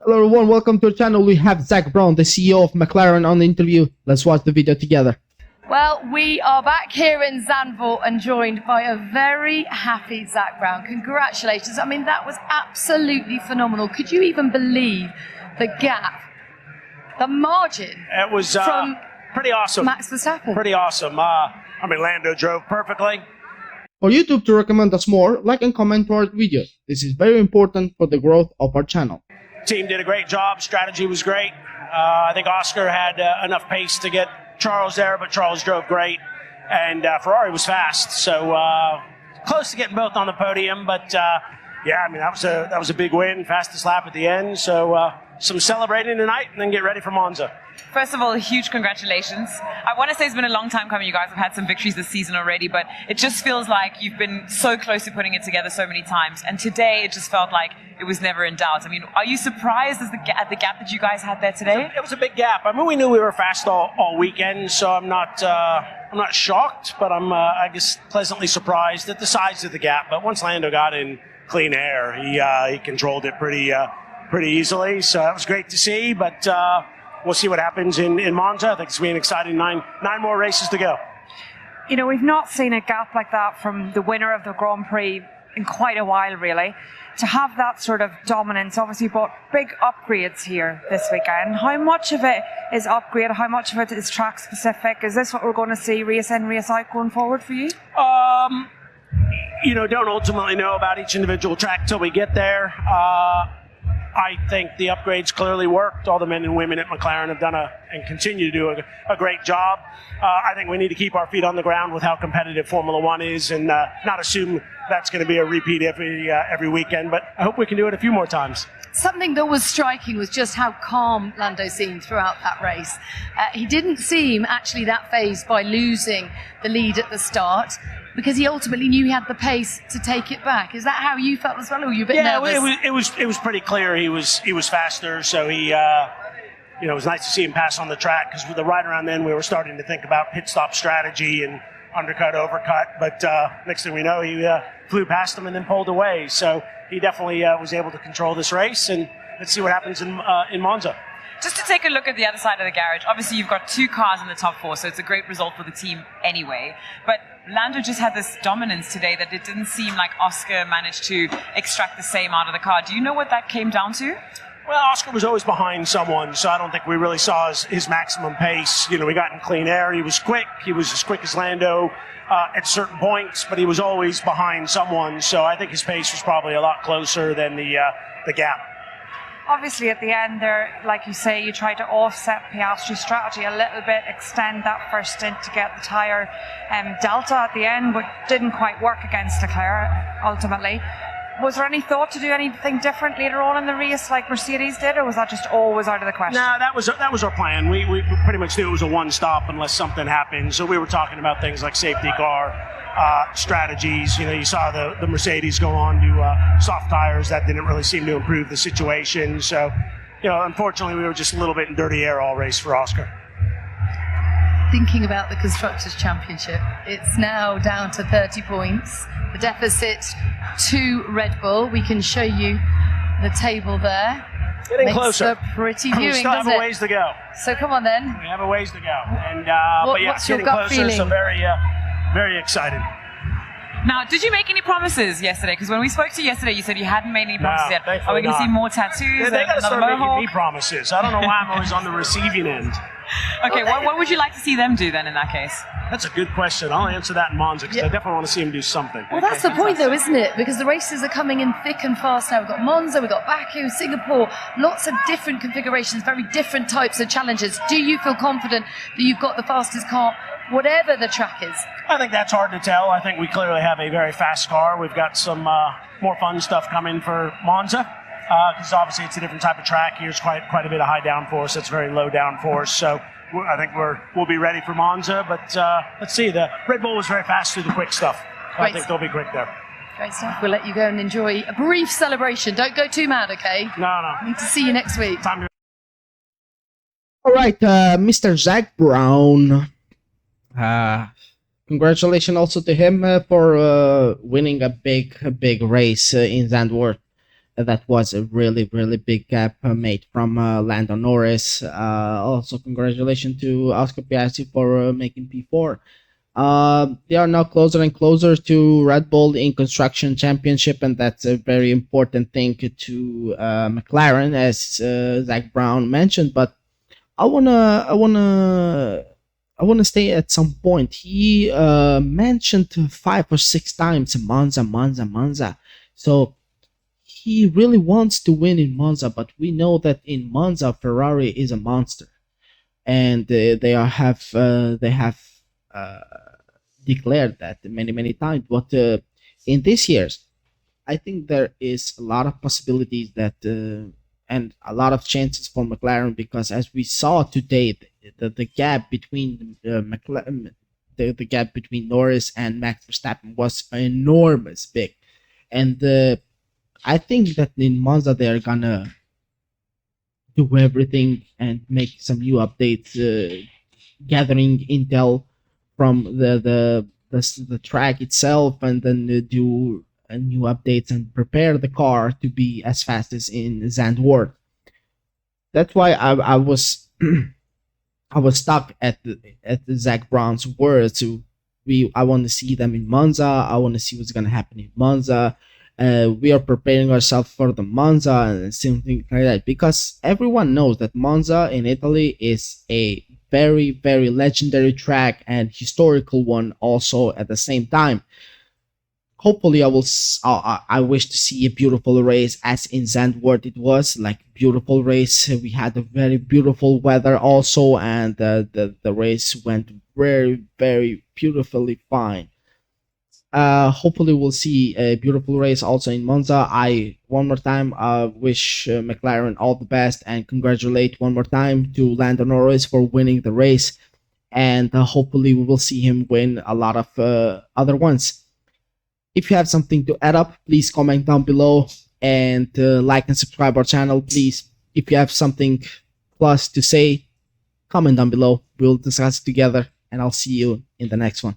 Hello everyone, welcome to our channel. We have Zak Brown, the CEO of McLaren, on the interview. Let's watch the video together. Well, we are back here in Zandvoort and joined by a very happy Zak Brown. Congratulations. I mean, that was absolutely phenomenal. Could you even believe the gap, the margin? It was from pretty awesome. Max Verstappen. Pretty awesome. Lando drove perfectly. For YouTube to recommend us more, like and comment to our videos. This is very important for the growth of our channel. Team did a great job. Strategy was great. I think Oscar had enough pace to get Charles there, but Charles drove great, and Ferrari was fast. So close to getting both on the podium, but yeah, I mean that was a big win, fastest lap at the end. So some celebrating tonight, and then get ready for Monza. First of all, huge congratulations. I want to say it's been a long time coming. You guys have had some victories this season already, but it just feels like you've been so close to putting it together so many times. And today, it just felt like it was never in doubt. I mean, are you surprised at the gap that you guys had there today? It was a big gap. I mean, we knew we were fast all weekend, so I'm not shocked, but I'm I guess pleasantly surprised at the size of the gap. But once Lando got in clean air, he controlled it pretty easily. So that was great to see. But we'll see what happens in Monza. I think it's going to be an exciting nine more races to go. You know, we've not seen a gap like that from the winner of the Grand Prix in quite a while, really. To have that sort of dominance, obviously brought big upgrades here this weekend. How much of it is upgrade? How much of it is track specific? Is this what we're going to see race in, race out going forward for you? Don't ultimately know about each individual track till we get there. I think the upgrades clearly worked. All the men and women at McLaren have done and continue to do a great job. I think we need to keep our feet on the ground with how competitive Formula One is, and not assume that's going to be a repeat every weekend. But I hope we can do it a few more times. Something that was striking was just how calm Lando seemed throughout that race. He didn't seem actually that fazed by losing the lead at the start, because he ultimately knew he had the pace to take it back. Is that how you felt as well, or were you a bit nervous? It was pretty clear he was faster. So he, it was nice to see him pass on the track, because right around then we were starting to think about pit stop strategy and undercut, overcut. But next thing we know, he flew past him and then pulled away. So he definitely was able to control this race, and let's see what happens in Monza. Just to take a look at the other side of the garage, obviously you've got two cars in the top four, so it's a great result for the team anyway. But Lando just had this dominance today that it didn't seem like Oscar managed to extract the same out of the car. Do you know what that came down to? Well, Oscar was always behind someone, so I don't think we really saw his maximum pace. We got in clean air. He was quick. He was as quick as Lando at certain points, but he was always behind someone. So I think his pace was probably a lot closer than the gap. Obviously, at the end there, like you say, you tried to offset Piastri's strategy a little bit, extend that first stint to get the tyre delta at the end, but didn't quite work against Leclerc ultimately. Was there any thought to do anything different later on in the race like Mercedes did, or was that just always out of the question? No, that was our plan. We pretty much knew it was a one-stop unless something happened. So we were talking about things like safety car strategies. You saw the Mercedes go on to soft tires. That didn't really seem to improve the situation. So, unfortunately, we were just a little bit in dirty air all race for Oscar. Thinking about the Constructors' Championship, it's now down to 30 points. The deficit to Red Bull. We can show you the table there. Getting Makes closer. For pretty viewing, we still have a ways to go. So come on then. We have a ways to go. And but yeah, it's getting closer, feeling? So very excited. Now, did you make any promises yesterday? Because when we spoke to you yesterday, you said you hadn't made any promises yet. Are we going to see more tattoos? They got to start making mohawk? me promises. I don't know why I'm always on the receiving end. Okay, what would you like to see them do then in that case? That's a good question. I'll answer that in Monza, because I definitely want to see him do something. Well, that's the point though, isn't it? Because the races are coming in thick and fast now. We've got Monza, we've got Baku, Singapore, lots of different configurations, very different types of challenges. Do you feel confident that you've got the fastest car, whatever the track is? I think that's hard to tell. I think we clearly have a very fast car. We've got some more fun stuff coming for Monza, because obviously it's a different type of track. Here's quite a bit of high downforce. It's very low downforce. So I think we'll be ready for Monza. But let's see. The Red Bull was very fast through the quick stuff. I think they'll be quick there. Great stuff. We'll let you go and enjoy a brief celebration. Don't go too mad, okay? No. Need to see you next week. All right, Mr. Zak Brown. Congratulations also to him for winning a big race in Zandvoort. That was a really, really big gap made from Lando Norris. Also, congratulations to Oscar Piastri for making P4. They are now closer and closer to Red Bull in construction championship, and that's a very important thing to McLaren, as Zak Brown mentioned. But I wanna stay at some point. He mentioned 5 or 6 times Monza, Monza, Monza. So he really wants to win in Monza, but we know that in Monza Ferrari is a monster, and they have uh, declared that many times. But in this year's, I think there is a lot of possibilities that and a lot of chances for McLaren, because as we saw today, the gap between the gap between Norris and Max Verstappen was enormous, big, and I think that in Monza they're gonna do everything and make some new updates, gathering intel from the track itself, and then do new updates and prepare the car to be as fast as in Zandvoort. That's why I was I was stuck at the Zak Brown's words. I want to see them in Monza. I want to see what's gonna happen in Monza. We are preparing ourselves for the Monza and something like that, because everyone knows that Monza in Italy is a very legendary track and historical one also at the same time. Hopefully I wish to see a beautiful race as in Zandvoort. It was like beautiful race. We had a very beautiful weather also, and the race went very beautifully fine. Hopefully we'll see a beautiful race also in Monza. I one more time wish McLaren all the best, and congratulate one more time to Lando Norris for winning the race, and hopefully we will see him win a lot of other ones. If you have something to add up, please comment down below, and like and subscribe our channel, please. If you have something plus to say, comment down below. We'll discuss it together, and I'll see you in the next one.